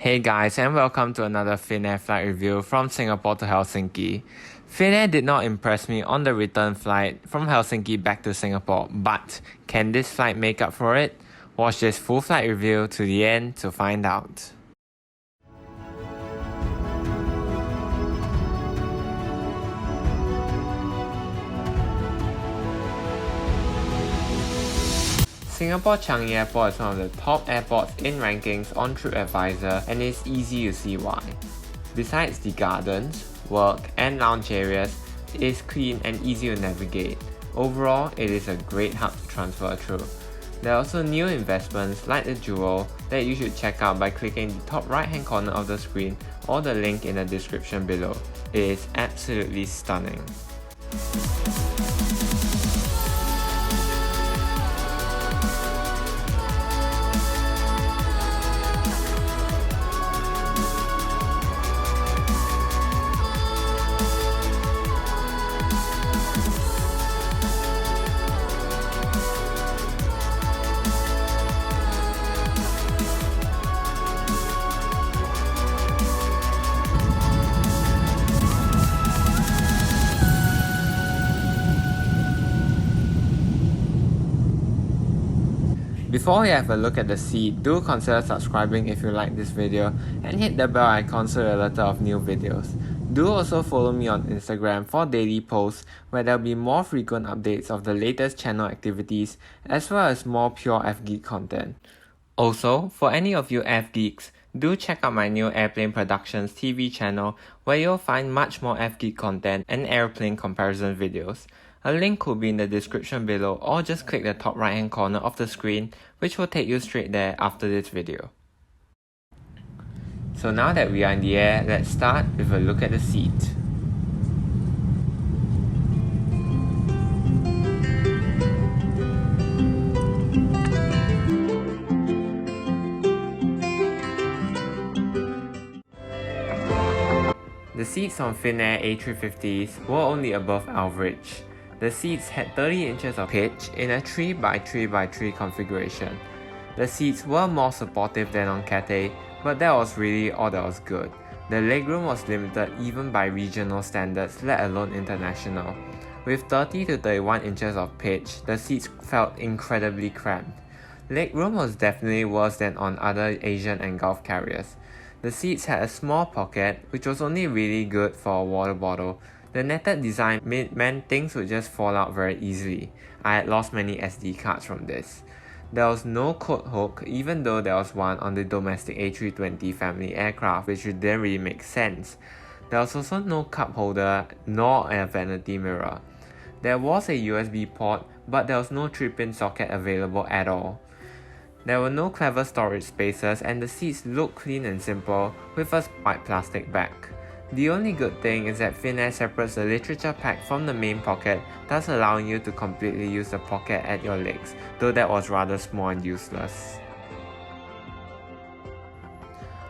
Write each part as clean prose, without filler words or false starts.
Hey guys, and welcome to another Finnair flight review from Singapore to Helsinki. Finnair did not impress me on the return flight from Helsinki back to Singapore, but can this flight make up for it? Watch this full flight review to the end to find out. Singapore Changi Airport is one of the top airports in rankings on TripAdvisor, and it's easy to see why. Besides the gardens, work and lounge areas, it is clean and easy to navigate. Overall, it is a great hub to transfer through. There are also new investments like the Jewel that you should check out by clicking the top right hand corner of the screen or the link in the description below. It is absolutely stunning. Before we have a look at the seat, do consider subscribing if you like this video and hit the bell icon so you're alerted of new videos. Do also follow me on Instagram for daily posts where there will be more frequent updates of the latest channel activities as well as more pure F-Geek content. Also, for any of you F-Geeks, do check out my new Airplane Productions TV channel where you'll find much more F-Geek content and airplane comparison videos. A link will be in the description below, or just click the top right hand corner of the screen, which will take you straight there after this video. So now that we are in the air, let's start with a look at the seat. The seats on Finnair A350s were only above average. The seats had 30 inches of pitch in a 3x3x3 configuration. The seats were more supportive than on Cathay, but that was really all that was good. The legroom was limited even by regional standards, let alone international. With 30 to 31 inches of pitch, the seats felt incredibly cramped. Legroom was definitely worse than on other Asian and Gulf carriers. The seats had a small pocket, which was only really good for a water bottle. The netted design meant things would just fall out very easily. I had lost many SD cards from this. There was no coat hook, even though there was one on the domestic A320 family aircraft, which didn't really make sense. There was also no cup holder nor a vanity mirror. There was a USB port, but there was no 3-pin socket available at all. There were no clever storage spaces, and the seats looked clean and simple with a white plastic back. The only good thing is that Finnair separates the literature pack from the main pocket, thus allowing you to completely use the pocket at your legs, though that was rather small and useless.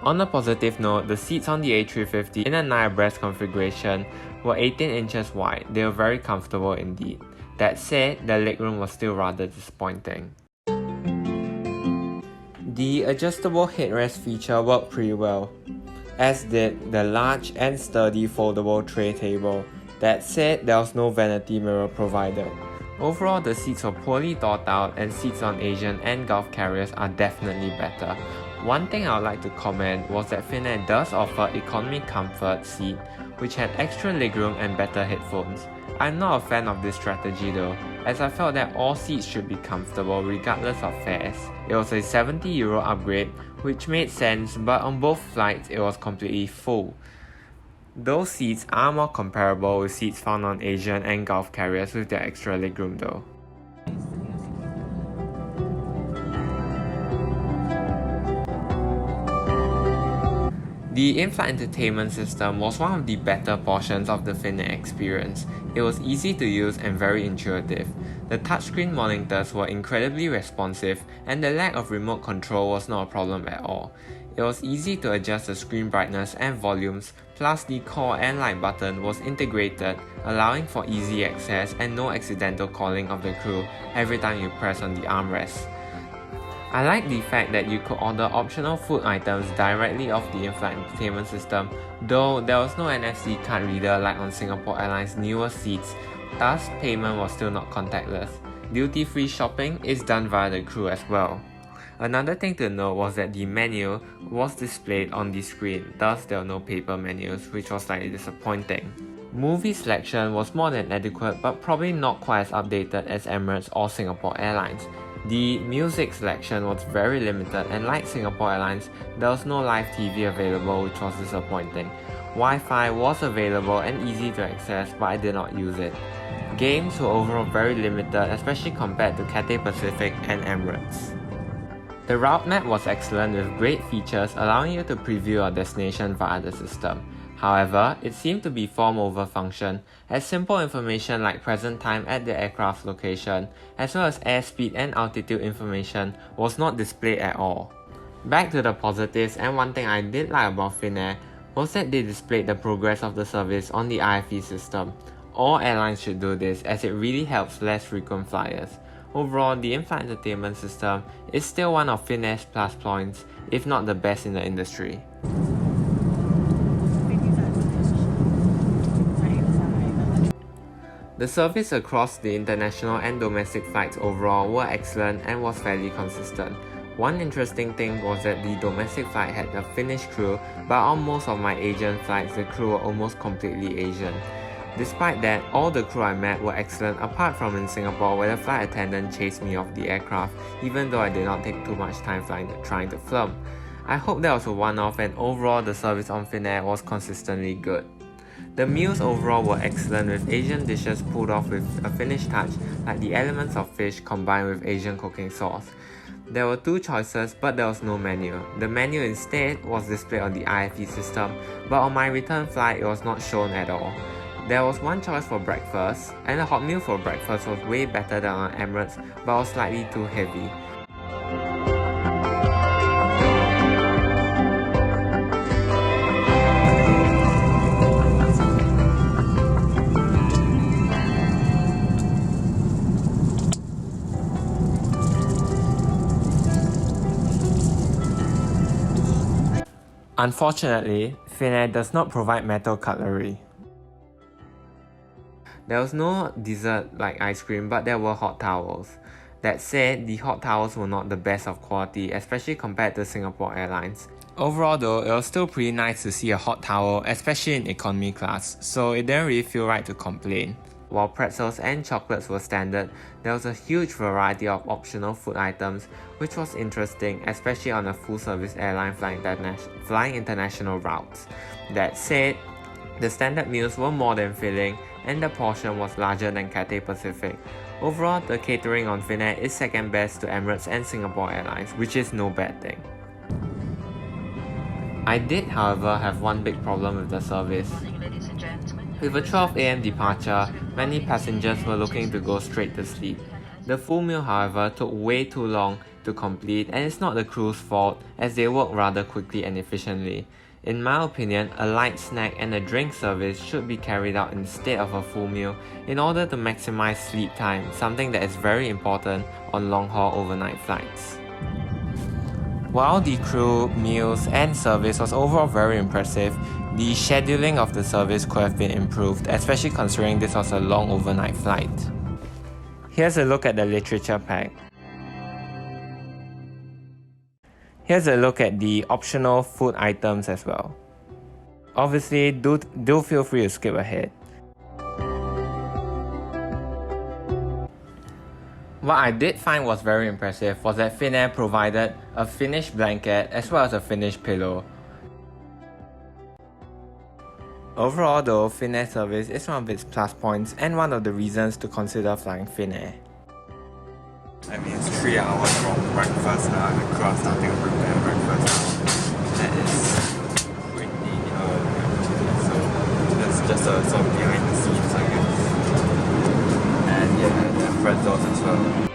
On a positive note, the seats on the A350 in a 9 abreast configuration were 18 inches wide. They were very comfortable indeed. That said, the legroom was still rather disappointing. The adjustable headrest feature worked pretty well, as did the large and sturdy foldable tray table. That said, there was no vanity mirror provided. Overall, the seats were poorly thought out, and seats on Asian and Gulf carriers are definitely better. One thing I would like to comment was that Finnair does offer economy comfort seat, which had extra legroom and better headphones. I'm not a fan of this strategy though, as I felt that all seats should be comfortable regardless of fares. It was a €70 upgrade, which made sense, but on both flights it was completely full. Those seats are more comparable with seats found on Asian and Gulf carriers with their extra legroom though. The in-flight entertainment system was one of the better portions of the Finnair experience. It was easy to use and very intuitive. The touchscreen monitors were incredibly responsive, and the lack of remote control was not a problem at all. It was easy to adjust the screen brightness and volumes, plus the call and line button was integrated, allowing for easy access and no accidental calling of the crew every time you press on the armrest. I like the fact that you could order optional food items directly off the in-flight entertainment system, though there was no NFC card reader like on Singapore Airlines' newer seats, thus payment was still not contactless. Duty-free shopping is done via the crew as well. Another thing to note was that the menu was displayed on the screen, thus there were no paper menus, which was slightly disappointing. Movie selection was more than adequate but probably not quite as updated as Emirates or Singapore Airlines. The music selection was very limited, and like Singapore Airlines, there was no live TV available, which was disappointing. Wi-Fi was available and easy to access, but I did not use it. Games were overall very limited, especially compared to Cathay Pacific and Emirates. The route map was excellent with great features allowing you to preview your destination via the system. However, it seemed to be form over function, as simple information like present time at the aircraft location, as well as airspeed and altitude information, was not displayed at all. Back to the positives, and one thing I did like about Finnair was that they displayed the progress of the service on the IFE system. All airlines should do this, as it really helps less frequent flyers. Overall, the in-flight entertainment system is still one of Finnair's plus points, if not the best in the industry. The service across the international and domestic flights overall were excellent and was fairly consistent. One interesting thing was that the domestic flight had a Finnish crew, but on most of my Asian flights the crew were almost completely Asian. Despite that, all the crew I met were excellent apart from in Singapore where the flight attendant chased me off the aircraft even though I did not take too much time trying to film. I hope that was a one-off, and overall the service on Finnair was consistently good. The meals overall were excellent, with Asian dishes pulled off with a Finnish touch, like the elements of fish combined with Asian cooking sauce. There were two choices, but there was no menu. The menu instead was displayed on the IFE system, but on my return flight it was not shown at all. There was one choice for breakfast, and the hot meal for breakfast was way better than on Emirates, but was slightly too heavy. Unfortunately, Finnair does not provide metal cutlery. There was no dessert like ice cream, but there were hot towels. That said, the hot towels were not the best of quality, especially compared to Singapore Airlines. Overall though, it was still pretty nice to see a hot towel, especially in economy class, so it didn't really feel right to complain. While pretzels and chocolates were standard, there was a huge variety of optional food items, which was interesting, especially on a full-service airline flying international routes. That said, the standard meals were more than filling, and the portion was larger than Cathay Pacific. Overall, the catering on Finnair is second best to Emirates and Singapore Airlines, which is no bad thing. I did, however, have one big problem with the service. With a 12 AM departure, many passengers were looking to go straight to sleep. The full meal, however, took way too long to complete, and it's not the crew's fault as they work rather quickly and efficiently. In my opinion, a light snack and a drink service should be carried out instead of a full meal in order to maximize sleep time, something that is very important on long-haul overnight flights. While the crew, meals and service was overall very impressive, the scheduling of the service could have been improved, especially considering this was a long overnight flight. Here's a look at the literature pack. Here's a look at the optional food items as well. Obviously, do feel free to skip ahead. What I did find was very impressive was that Finnair provided a Finnish blanket as well as a Finnish pillow. Overall though, Finnair service is one of its plus points and one of the reasons to consider flying Finnair. I mean, it's 3 hours from breakfast now, and the crew are starting to prepare breakfast. That is pretty early, so that's just a sort of behind the scenes, I guess. And yeah, and pretzels as well.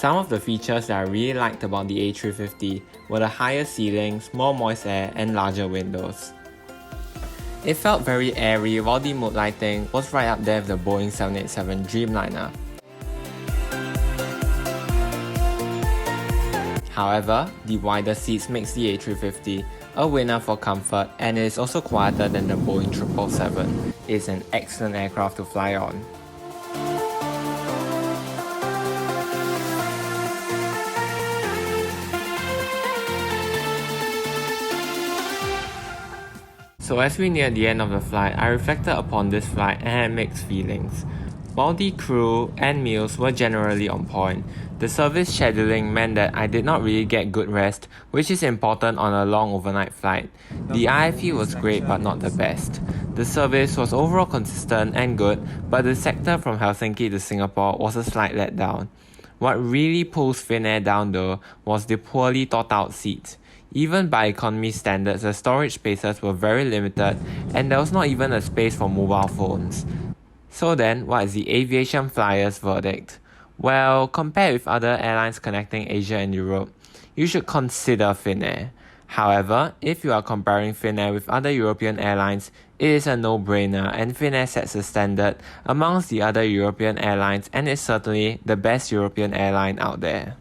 Some of the features that I really liked about the A350 were the higher ceilings, more moist air, and larger windows. It felt very airy while the mood lighting was right up there with the Boeing 787 Dreamliner. However, the wider seats makes the A350 a winner for comfort, and it is also quieter than the Boeing 777. It's an excellent aircraft to fly on. So as we near the end of the flight, I reflected upon this flight and had mixed feelings. While the crew and meals were generally on point, the service scheduling meant that I did not really get good rest, which is important on a long overnight flight. The IFE was great but not the best. The service was overall consistent and good, but the sector from Helsinki to Singapore was a slight letdown. What really pulls Finnair down though was the poorly thought out seats. Even by economy standards, the storage spaces were very limited and there was not even a space for mobile phones. So then, what is the aviation flyers' verdict? Well, compared with other airlines connecting Asia and Europe, you should consider Finnair. However, if you are comparing Finnair with other European airlines, it is a no-brainer and Finnair sets a standard amongst the other European airlines and is certainly the best European airline out there.